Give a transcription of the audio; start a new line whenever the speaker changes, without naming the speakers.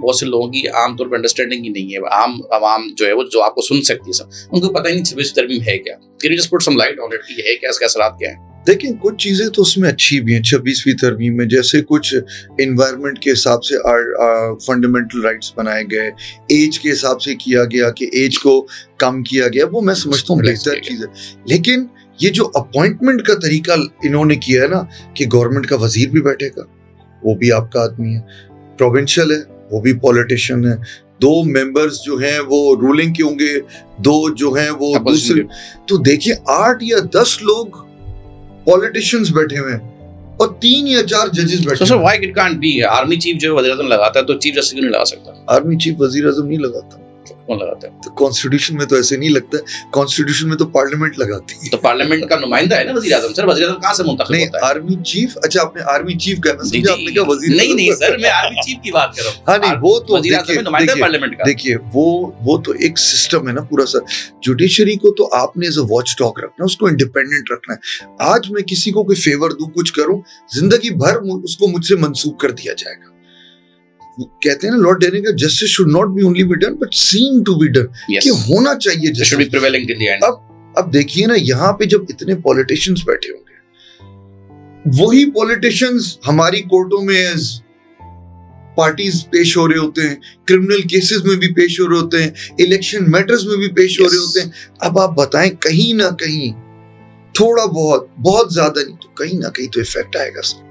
بہت سے لوگوں کی عام طور پہ انڈرسٹینڈنگ ہی نہیں ہے. عام عوام جو ہے وہ جو آپ کو سن سکتی ہے سب, ان کو پتہ ہی نہیں 26 ترمیم ہے کیا. Can you just put some light on it کہ ہے کیا, اس کے اثرات کیا ہیں؟
دیکھیں کچھ چیزیں تو اس میں اچھی بھی ہیں 26ویں ترمیم میں, جیسے کچھ انوائرمنٹ کے حساب سے فنڈامنٹل رائٹس بنائے گئے, ایج کے حساب سے کیا گیا کہ ایج کو کم کیا گیا, وہ میں سمجھتا ہوں بہتر چیز ہے. لیکن یہ جو اپوائنٹمنٹ کا طریقہ انہوں نے کیا ہے نا کہ گورنمنٹ کا وزیر بھی بیٹھے گا, وہ بھی آپ کا آدمی ہے, پروونشل ہے وہ بھی پولیٹیشین ہے, 2 ممبرز جو ہیں وہ رولنگ کے ہوں گے, 2 جو ہیں وہ دوسرے. تو دیکھیں 8 یا 10 لوگ پولیٹیشینز بیٹھے ہوئے ہیں اور 3 یا 4 ججز بیٹھے ہیں.
So why it can't be army chief جو وزیر اعظم لگاتا ہے تو چیف جسٹس کیوں نہیں لگا سکتا؟
آرمی چیف وزیر اعظم نہیں لگاتا.
کون لگاتا ہے؟
تو کانسٹیٹیوشن میں تو ایسے نہیں لگتا ہے, کانسٹیٹیوشن میں تو پارلیمنٹ لگاتی ہے.
تو پارلیمنٹ کا نمائندہ ہے نا وزیر اعظم. سر وزیر اعظم کہاں سے منتخب ہوتا ہے؟
آرمی چیف, اچھا آپ نے آرمی چیف کہا, میں سمجھا آپ نے کہا وزیر.
نہیں سر, میں آرمی چیف کی بات کر رہا ہوں.
ہاں نہیں, وہ تو
وزیر اعظم نمائندہ پارلیمنٹ کا.
دیکھیے وہ تو ایک سسٹم ہے نا پورا سر. جوڈیشری کو تو آپ نے ایز اے واچ ڈاگ رکھنا ہے, اس کو انڈیپینڈنٹ رکھنا ہے. آج میں کسی کو کوئی فیور دوں, کچھ کروں, زندگی بھر اس کو مجھ سے منسوخ کر دیا جائے گا. کہتے ہیں نا لارڈ ڈیننگ کا justice should not be only be done but seem to be done, کہ ہونا چاہیے جسٹس. اب دیکھیے نا یہاں پہ جب اتنے پولیٹیشینز بیٹھے ہوں گے, وہی پولیٹیشینز ہماری کورٹوں میں ایز پارٹیز پیش ہو رہے ہوتے ہیں, کرمنل کیسز میں بھی پیش ہو رہے ہوتے ہیں, الیکشن میٹرز میں بھی پیش ہو رہے ہوتے ہیں. اب آپ بتائیں کہیں نہ کہیں تھوڑا بہت زیادہ نہیں تو کہیں نہ کہیں تو افیکٹ آئے گا سر.